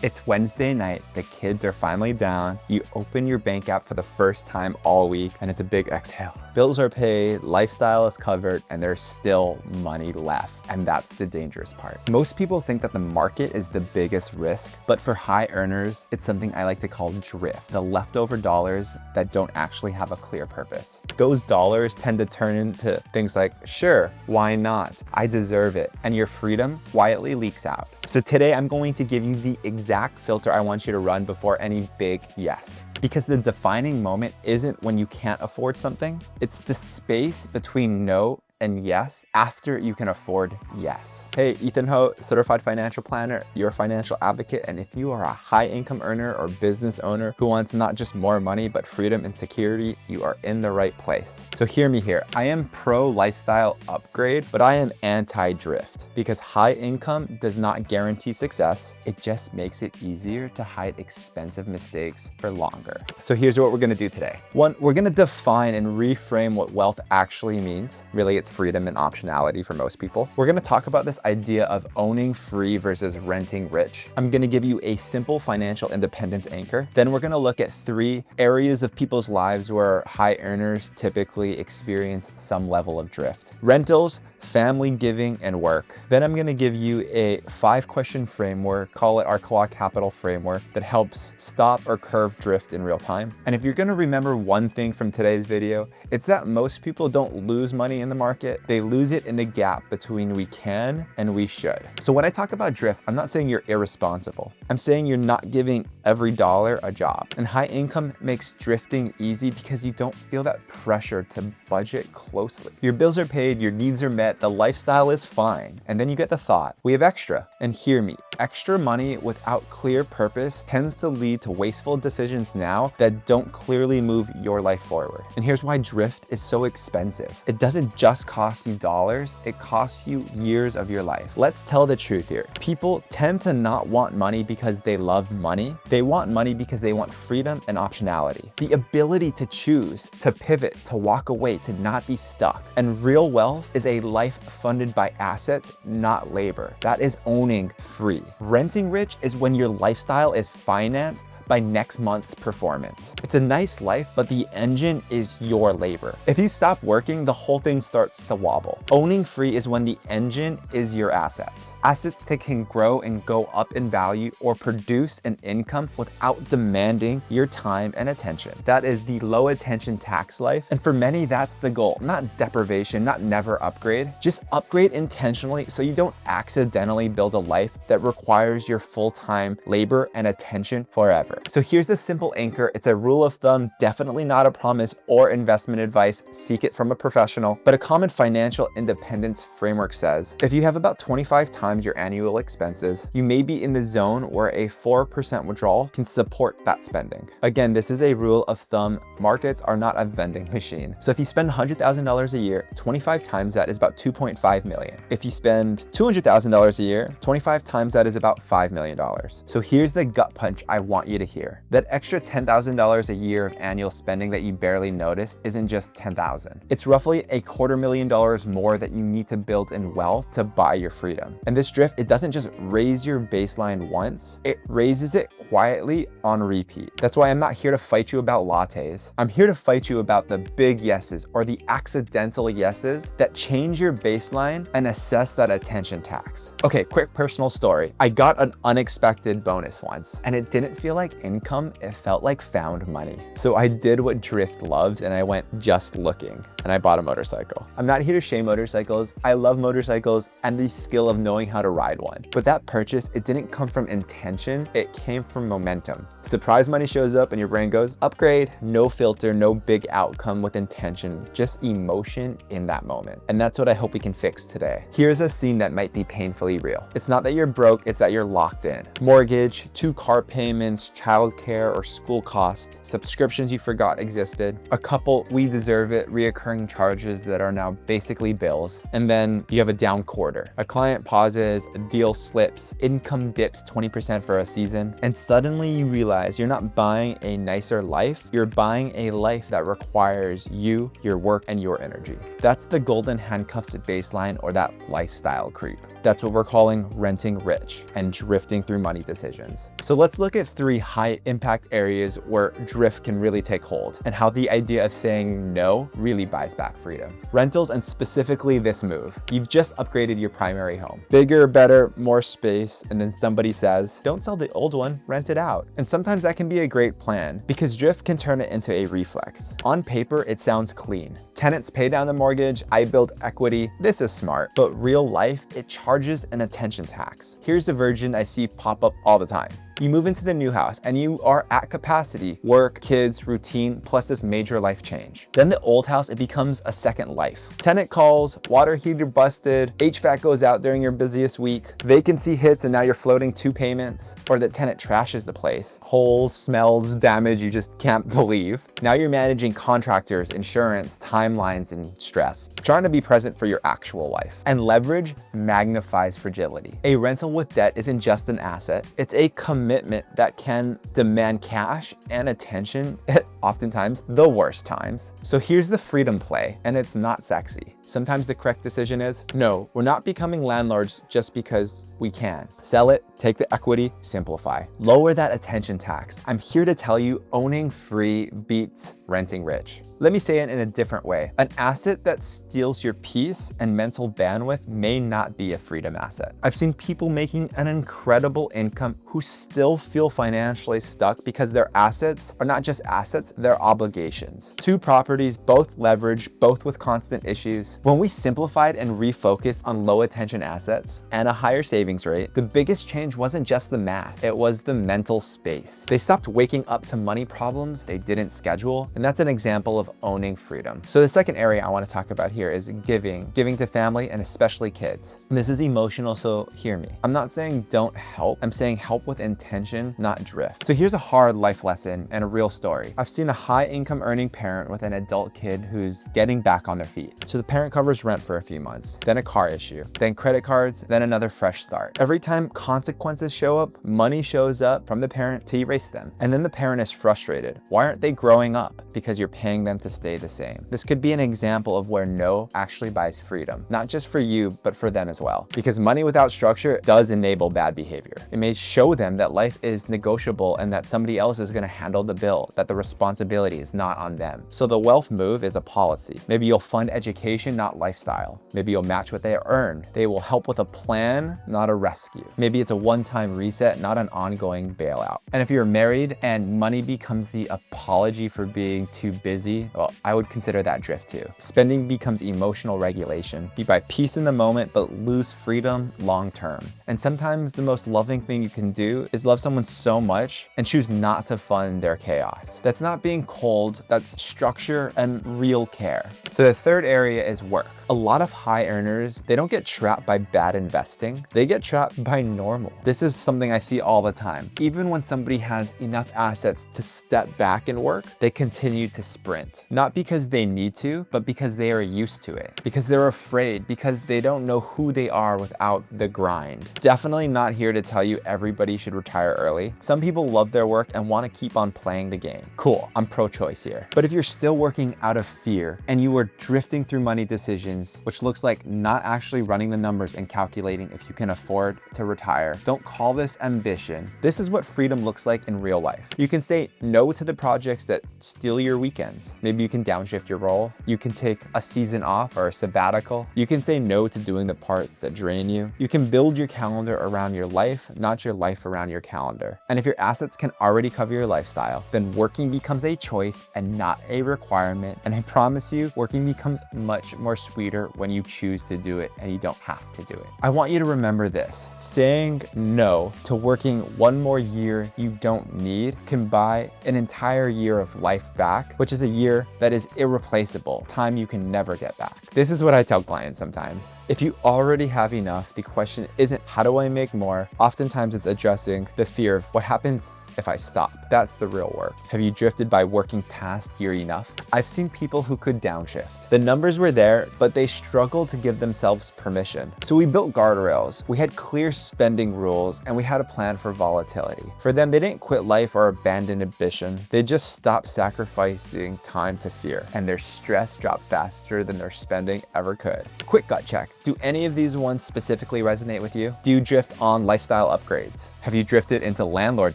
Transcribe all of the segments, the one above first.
It's Wednesday night, the kids are finally down, you open your bank app for the first time all week, and it's a big exhale. Bills are paid, lifestyle is covered, and there's still money left. And that's the dangerous part. Most people think that the market is the biggest risk, but for high earners, it's something I like to call drift, the leftover dollars that don't actually have a clear purpose. Those dollars tend to turn into things like, sure, why not? I deserve it. And your freedom quietly leaks out. So today I'm going to give you the exact filter I want you to run before any big yes. Because the defining moment isn't when you can't afford something, it's the space between no and yes after you can afford yes. Hey, Ethan Ho, certified financial planner, your financial advocate, and if you are a high income earner or business owner who wants not just more money but freedom and security, you are in the right place. So hear me here. I am pro lifestyle upgrade, but I am anti drift because high income does not guarantee success. It just makes it easier to hide expensive mistakes for longer. So here's what we're gonna do today. One, we're gonna define and reframe what wealth actually means. Really, it's freedom and optionality for most people. We're gonna talk about this idea of owning free versus renting rich. I'm gonna give you a simple financial independence anchor. Then we're gonna look at 3 areas of people's lives where high earners typically experience some level of drift. Rentals, family, giving, and work. Then I'm gonna give you a 5-question framework, call it our Claw Capital framework, that helps stop or curve drift in real time. And if you're gonna remember one thing from today's video, it's that most people don't lose money in the market, they lose it in the gap between we can and we should. So when I talk about drift, I'm not saying you're irresponsible. I'm saying you're not giving every dollar a job. And high income makes drifting easy because you don't feel that pressure to budget closely. Your bills are paid, your needs are met, the lifestyle is fine. And then you get the thought, we have extra. And hear me, extra money without clear purpose tends to lead to wasteful decisions now that don't clearly move your life forward. And here's why drift is so expensive. It doesn't just cost you dollars, it costs you years of your life. Let's tell the truth here. People tend to not want money because they love money. They want money because they want freedom and optionality. The ability to choose, to pivot, to walk away, to not be stuck. And real wealth is a life funded by assets, not labor. That is owning free. Renting rich is when your lifestyle is financed by next month's performance. It's a nice life, but the engine is your labor. If you stop working, the whole thing starts to wobble. Owning free is when the engine is your assets. Assets that can grow and go up in value or produce an income without demanding your time and attention. That is the low attention tax life. And for many, that's the goal. Not deprivation, not never upgrade. Just upgrade intentionally so you don't accidentally build a life that requires your full-time labor and attention forever. So here's the simple anchor. It's a rule of thumb, definitely not a promise or investment advice. Seek it from a professional. But a common financial independence framework says, if you have about 25 times your annual expenses, you may be in the zone where a 4% withdrawal can support that spending. Again, this is a rule of thumb. Markets are not a vending machine. So if you spend $100,000 a year, 25 times that is about $2.5 million. If you spend $200,000 a year, 25 times that is about $5 million. So here's the gut punch I want you to hear. That extra $10,000 a year of annual spending that you barely noticed isn't just $10,000. It's roughly $250,000 more that you need to build in wealth to buy your freedom. And this drift, it doesn't just raise your baseline once, it raises it quietly on repeat. That's why I'm not here to fight you about lattes. I'm here to fight you about the big yeses or the accidental yeses that change your baseline and assess that attention tax. Okay, quick personal story. I got an unexpected bonus once and it didn't feel like income, it felt like found money. So I did what drift loves and I went just looking and I bought a motorcycle. I'm not here to shame motorcycles. I love motorcycles and the skill of knowing how to ride one. But that purchase, it didn't come from intention, it came from momentum. Surprise money shows up and your brain goes, upgrade. No filter, no big outcome with intention, just emotion in that moment. And that's what I hope we can fix today. Here's a scene that might be painfully real. It's not that you're broke, it's that you're locked in. Mortgage, 2 car payments, childcare or school costs, subscriptions you forgot existed, a couple we deserve it reoccurring charges that are now basically bills, and then you have a down quarter. A client pauses, a deal slips, income dips 20% for a season, and suddenly you realize you're not buying a nicer life, you're buying a life that requires you, your work, and your energy. That's the golden handcuffs baseline, or that lifestyle creep. That's what we're calling renting rich and drifting through money decisions. So let's look at 3 high impact areas where drift can really take hold and how the idea of saying no really buys back freedom. Rentals, and specifically this move. You've just upgraded your primary home. Bigger, better, more space, and then somebody says, don't sell the old one, rent it out. And sometimes that can be a great plan because drift can turn it into a reflex. On paper, it sounds clean. Tenants pay down the mortgage, I build equity. This is smart, but real life, it charges an attention tax. Here's the version I see pop up all the time. You move into the new house and you are at capacity, work, kids, routine, plus this major life change. Then the old house, it becomes a second life. Tenant calls, water heater busted, HVAC goes out during your busiest week, vacancy hits and now you're floating 2 payments, or the tenant trashes the place. Holes, smells, damage you just can't believe. Now you're managing contractors, insurance, timelines, and stress, trying to be present for your actual life. And leverage magnifies fragility. A rental with debt isn't just an asset, it's a commitment that can demand cash and attention at oftentimes the worst times. So here's the freedom play, and it's not sexy. Sometimes the correct decision is, no, we're not becoming landlords just because we can. Sell it, take the equity, simplify. Lower that attention tax. I'm here to tell you, owning free beats renting rich. Let me say it in a different way. An asset that steals your peace and mental bandwidth may not be a freedom asset. I've seen people making an incredible income who still feel financially stuck because their assets are not just assets, they're obligations. 2 properties, both leveraged, both with constant issues. When we simplified and refocused on low attention assets and a higher savings rate, the biggest change wasn't just the math, it was the mental space. They stopped waking up to money problems they didn't schedule, and that's an example of owning freedom. So the second area I want to talk about here is giving to family and especially kids. This is emotional, so hear me. I'm not saying don't help, I'm saying help with intention, not drift. So here's a hard life lesson and a real story. I've seen a high income earning parent with an adult kid who's getting back on their feet. So the parent covers rent for a few months, then a car issue, then credit cards, then another fresh start. Every time consequences show up, money shows up from the parent to erase them. And then the parent is frustrated. Why aren't they growing up? Because you're paying them to stay the same. This could be an example of where no actually buys freedom, not just for you, but for them as well. Because money without structure does enable bad behavior. It may show them that life is negotiable and that somebody else is going to handle the bill, that the responsibility is not on them. So the wealth move is a policy. Maybe you'll fund education, not lifestyle. Maybe you'll match what they earn. They will help with a plan, not a rescue. Maybe it's a one-time reset, not an ongoing bailout. And if you're married and money becomes the apology for being too busy, well, I would consider that drift too. Spending becomes emotional regulation. You buy peace in the moment, but lose freedom long term. And sometimes the most loving thing you can do is love someone so much and choose not to fund their chaos. That's not being cold, that's structure and real care. So the third area is work. A lot of high earners, they don't get trapped by bad investing, they get trapped by normal. This is something I see all the time. Even when somebody has enough assets to step back and work, they continue to sprint. Not because they need to, but because they are used to it. Because they're afraid, because they don't know who they are without the grind. Definitely not here to tell you everybody should retire early. Some people love their work and want to keep on playing the game. Cool, I'm pro-choice here. But if you're still working out of fear and you are drifting through money decisions, which looks like not actually running the numbers and calculating if you can afford to retire, don't call this ambition. This is what freedom looks like in real life. You can say no to the projects that steal your weekends. Maybe you can downshift your role. You can take a season off or a sabbatical. You can say no to doing the parts that drain you. You can build your calendar around your life, not your life around your calendar. And if your assets can already cover your lifestyle, then working becomes a choice and not a requirement. And I promise you, working becomes much much more sweeter when you choose to do it and you don't have to do it. I want you to remember this. Saying no to working one more year you don't need can buy an entire year of life back, which is a year that is irreplaceable, time you can never get back. This is what I tell clients sometimes. If you already have enough, the question isn't how do I make more? Oftentimes it's addressing the fear of what happens if I stop. That's the real work. Have you drifted by working past your enough? I've seen people who could downshift. The numbers were there, but they struggled to give themselves permission. So we built guardrails. We had clear spending rules and we had a plan for volatility. For them, they didn't quit life or abandon ambition. They just stopped sacrificing time to fear, and their stress dropped faster than their spending ever could. Quick gut check. Do any of these ones specifically resonate with you? Do you drift on lifestyle upgrades? Have you drifted into landlord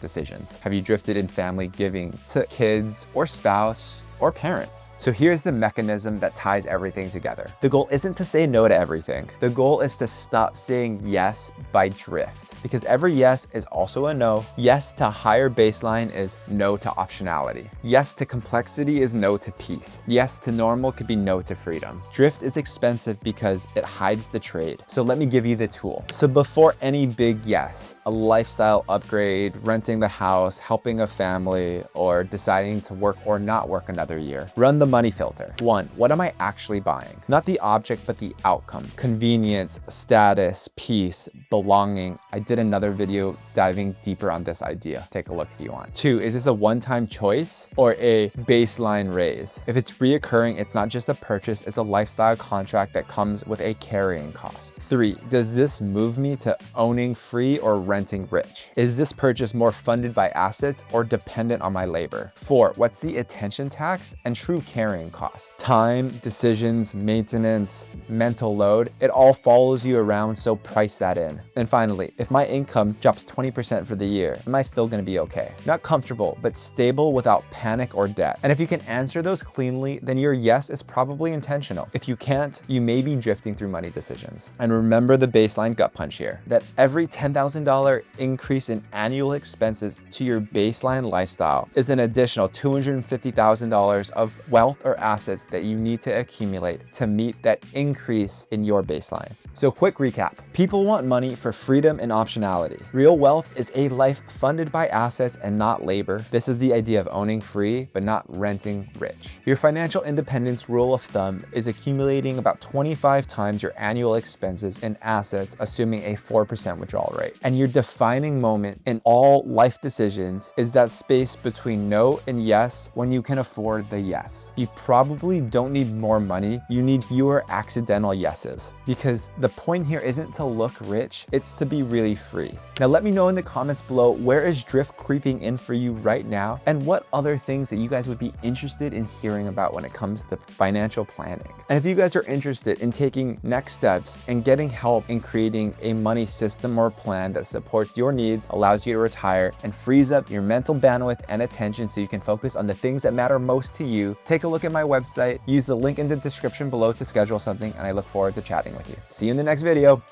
decisions? Have you drifted in family giving to kids or spouse or parents? So here's the mechanism that ties everything together. The goal isn't to say no to everything. The goal is to stop saying yes by drift, because every yes is also a no. Yes to higher baseline is no to optionality. Yes to complexity is no to peace. Yes to normal could be no to freedom. Drift is expensive because it hides the trade. So let me give you the tool. So before any big yes, a lifestyle upgrade, renting the house, helping a family, or deciding to work or not work another year, run the money filter. 1, what am I actually buying? Not the object, but the outcome. Convenience, status, peace, belonging. I did another video diving deeper on this idea. Take a look if you want. 2, is this a one-time choice or a baseline raise? If it's reoccurring, it's not just a purchase, it's a lifestyle contract that comes with a carrying cost. 3, does this move me to owning free or renting rich? Is this purchase more funded by assets or dependent on my labor? 4, what's the attention tax and true carrying cost? Time, decisions, maintenance, mental load, it all follows you around, so price that in. And finally, if my income drops 20% for the year, am I still gonna be okay? Not comfortable, but stable without panic or debt. And if you can answer those cleanly, then your yes is probably intentional. If you can't, you may be drifting through money decisions. And remember the baseline gut punch here, that every $10,000 increase in annual expenses to your baseline lifestyle is an additional $250,000 of wealth or assets that you need to accumulate to meet that increase in your baseline. So quick recap. People want money for freedom and optionality. Real wealth is a life funded by assets and not labor. This is the idea of owning free, but not renting rich. Your financial independence rule of thumb is accumulating about 25 times your annual expenses in assets, assuming a 4% withdrawal rate. And your defining moment in all life decisions is that space between no and yes when you can afford the yes. You probably don't need more money, you need fewer accidental yeses. Because the point here isn't to look rich, it's to be really free. Now let me know in the comments below, where is drift creeping in for you right now? And what other things that you guys would be interested in hearing about when it comes to financial planning? And if you guys are interested in taking next steps and getting help in creating a money system or plan that supports your needs, allows you to retire, and frees up your mental bandwidth and attention so you can focus on the things that matter most to you, take a look at my website, use the link in the description below to schedule something, and I look forward to chatting with you. See you in the next video.